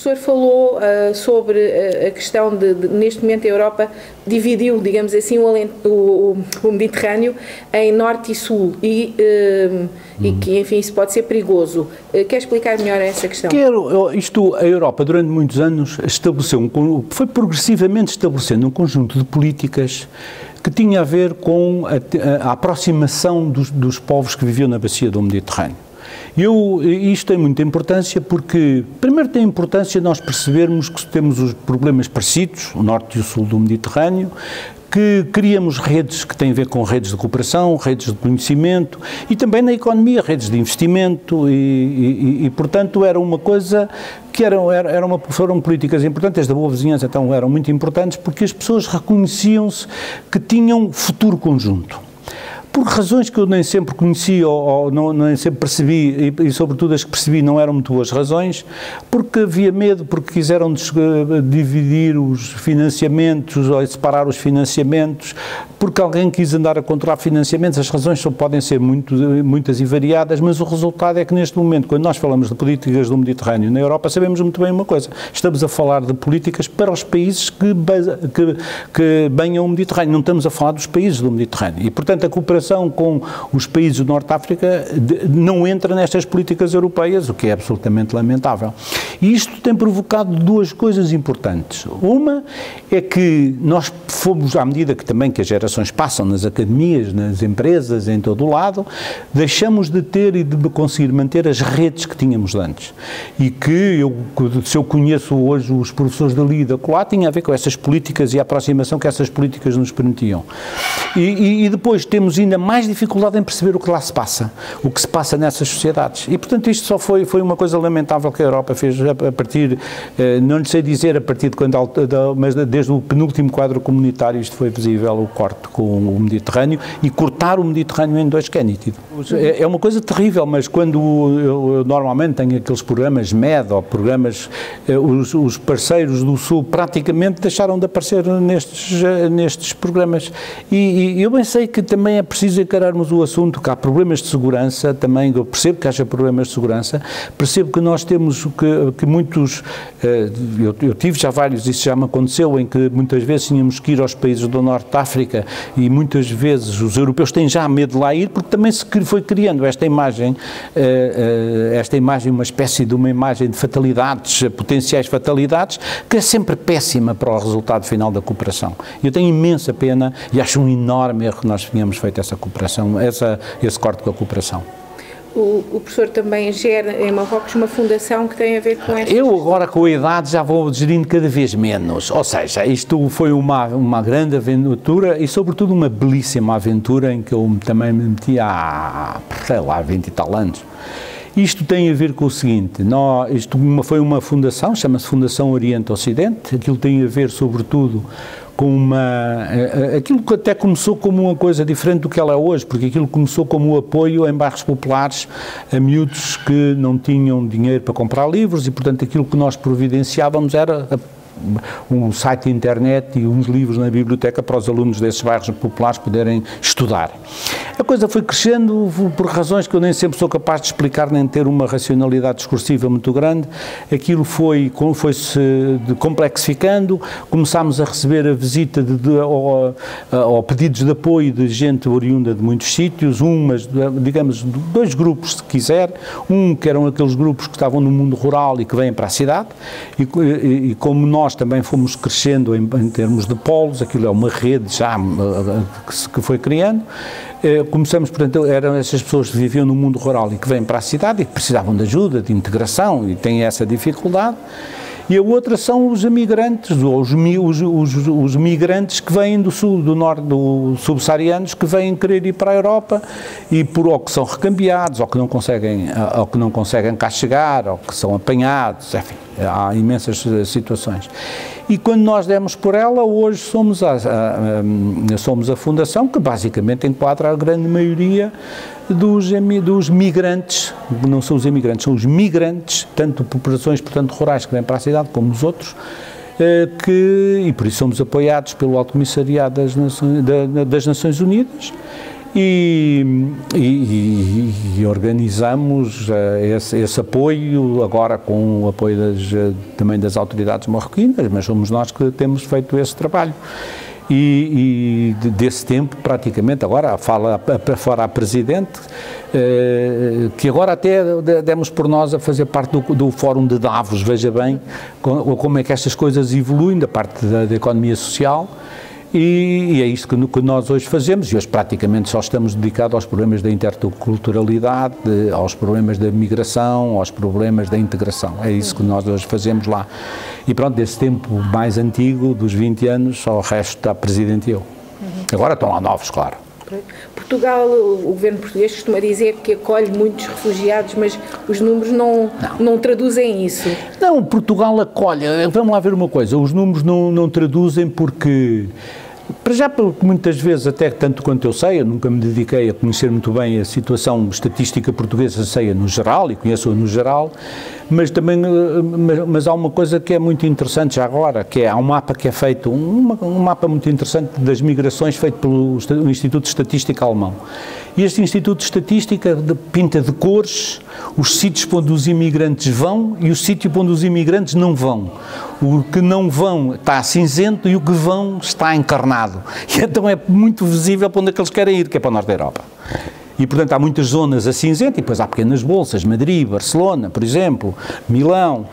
professor falou sobre a questão de, neste momento, a Europa dividiu, digamos assim, o Mediterrâneo em norte e sul e que, enfim, isso pode ser perigoso. Quer explicar melhor essa questão? A Europa, durante muitos anos, foi progressivamente estabelecendo um conjunto de políticas que tinha a ver com a aproximação dos povos que viviam na bacia do Mediterrâneo. Isto tem muita importância porque, primeiro, tem importância nós percebermos que temos os problemas parecidos, o norte e o sul do Mediterrâneo, que criamos redes que têm a ver com redes de cooperação, redes de conhecimento e também na economia, redes de investimento e portanto, era uma coisa que foram políticas importantes, da boa vizinhança, então eram muito importantes porque as pessoas reconheciam-se que tinham futuro conjunto. Por razões que eu nem sempre conheci ou nem sempre percebi, e sobretudo as que percebi não eram muito boas razões, porque havia medo, porque quiseram dividir os financiamentos ou separar os financiamentos, porque alguém quis andar a controlar financiamentos. As razões podem ser muitas e variadas, mas o resultado é que neste momento, quando nós falamos de políticas do Mediterrâneo na Europa, sabemos muito bem uma coisa: estamos a falar de políticas para os países que banham o Mediterrâneo, não estamos a falar dos países do Mediterrâneo. E, portanto, a cooperação com os países do Norte de África não entra nestas políticas europeias, o que é absolutamente lamentável. E isto tem provocado duas coisas importantes. Uma é que nós fomos, à medida que também que as gerações passam nas academias, nas empresas, em todo o lado, deixamos de ter e de conseguir manter as redes que tínhamos antes. E que, se eu conheço hoje os professores dali e da colar, tinha a ver com essas políticas e a aproximação que essas políticas nos permitiam. E depois temos ainda mais dificuldade em perceber o que lá se passa, o que se passa nessas sociedades. E, portanto, isto só foi uma coisa lamentável que a Europa fez a partir, não lhe sei dizer a partir de quando, mas desde o penúltimo quadro comunitário isto foi visível, o corte com o Mediterrâneo, e cortar o Mediterrâneo em dois, que é nítido. É uma coisa terrível, mas quando eu normalmente tenho aqueles programas MED ou programas, os parceiros do Sul praticamente deixaram de aparecer nestes programas. E eu bem sei que também é preciso encararmos o assunto, que há problemas de segurança também. Eu percebo que haja problemas de segurança, percebo que nós temos que muitos, eu tive já vários, isso já me aconteceu, em que muitas vezes tínhamos que ir aos países do Norte de África e muitas vezes os europeus têm já medo de lá ir, porque também se foi criando esta imagem, uma espécie de uma imagem de fatalidades, potenciais fatalidades, que é sempre péssima para o resultado final da cooperação. Eu tenho imensa pena e acho um enorme erro que nós tenhamos feito essa cooperação, esse corte da cooperação. O professor também gera em Marrocos uma fundação que tem a ver com esta... Eu agora com a idade já vou gerindo cada vez menos, ou seja, isto foi uma grande aventura e sobretudo uma belíssima aventura em que eu também me meti há, sei lá, 20 e tal anos. Isto tem a ver com o seguinte, foi uma fundação, chama-se Fundação Oriente Ocidente, aquilo tem a ver sobretudo com aquilo que até começou como uma coisa diferente do que ela é hoje, porque aquilo começou como o apoio em bairros populares a miúdos que não tinham dinheiro para comprar livros e, portanto, aquilo que nós providenciávamos era um site de internet e uns livros na biblioteca para os alunos desses bairros populares poderem estudar. A coisa foi crescendo por razões que eu nem sempre sou capaz de explicar, nem ter uma racionalidade discursiva muito grande. Aquilo foi-se complexificando, começámos a receber a visita ou pedidos de apoio de gente oriunda de muitos sítios, mas digamos dois grupos, se quiser, que eram aqueles grupos que estavam no mundo rural e que vêm para a cidade, e como nós também fomos crescendo em termos de polos, aquilo é uma rede já que foi criando. Começamos, portanto, eram essas pessoas que viviam no mundo rural e que vêm para a cidade e que precisavam de ajuda, de integração e têm essa dificuldade. E a outra são os imigrantes, ou os migrantes que vêm do sul, do norte, subsaarianos, que vêm querer ir para a Europa e ou que são recambiados, ou que não conseguem cá chegar, ou que são apanhados, enfim, há imensas situações. E quando nós demos por ela, hoje somos a fundação que basicamente enquadra a grande maioria dos migrantes, não são os imigrantes, são os migrantes, tanto populações, portanto, rurais que vêm para a cidade, como os outros, e por isso somos apoiados pelo Alto Comissariado das Nações Unidas, e organizamos esse apoio, agora com o apoio também das autoridades marroquinas, mas somos nós que temos feito esse trabalho. E desse tempo, praticamente, agora fala para fora a Presidente, que agora até demos por nós a fazer parte do Fórum de Davos, veja bem como é que estas coisas evoluem da parte da economia social. E é isso que nós hoje fazemos, e hoje praticamente só estamos dedicados aos problemas da interculturalidade, aos problemas da migração, aos problemas da integração. É isso que nós hoje fazemos lá. E pronto, desse tempo mais antigo, dos 20 anos, só o resto está Presidente e eu. Agora estão lá novos, claro. Portugal, o governo português costuma dizer que acolhe muitos refugiados, mas os números não traduzem isso. Não, Portugal acolhe. Vamos lá ver uma coisa, os números não traduzem porque, para já, porque muitas vezes, até tanto quanto eu sei, eu nunca me dediquei a conhecer muito bem a situação estatística portuguesa, sei-a no geral e conheço-a no geral, mas também, mas há uma coisa que é muito interessante já agora, que há um mapa que é feito, um mapa muito interessante das migrações feito pelo Instituto de Estatística alemão. E este Instituto de Estatística pinta de cores os sítios para onde os imigrantes vão e o sítio para onde os imigrantes não vão. O que não vão está cinzento e o que vão está encarnado. E então é muito visível para onde é que eles querem ir, que é para o norte da Europa. E, portanto, há muitas zonas a cinzento, e depois há pequenas bolsas, Madrid, Barcelona, por exemplo, Milão,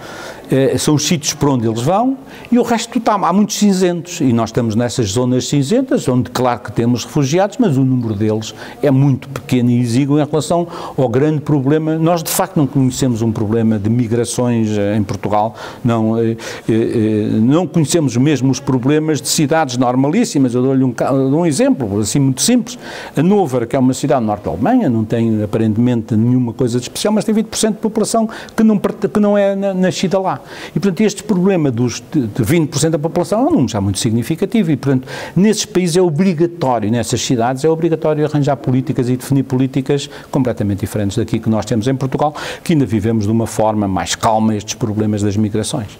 são os sítios por onde eles vão, e o resto há muitos cinzentos, e nós estamos nessas zonas cinzentas, onde claro que temos refugiados, mas o número deles é muito pequeno e exíguo em relação ao grande problema. Nós, de facto, não conhecemos um problema de migrações em Portugal, não conhecemos mesmo os problemas de cidades normalíssimas. Eu dou-lhe um exemplo, assim, muito simples. Hannover, que é uma cidade norte da Alemanha, não tem aparentemente nenhuma coisa de especial, mas tem 20% de população que não é nascida lá. E, portanto, este problema de 20% da população é um número já muito significativo e, portanto, nesses países é obrigatório, nessas cidades, é obrigatório arranjar políticas e definir políticas completamente diferentes daqui que nós temos em Portugal, que ainda vivemos de uma forma mais calma estes problemas das migrações.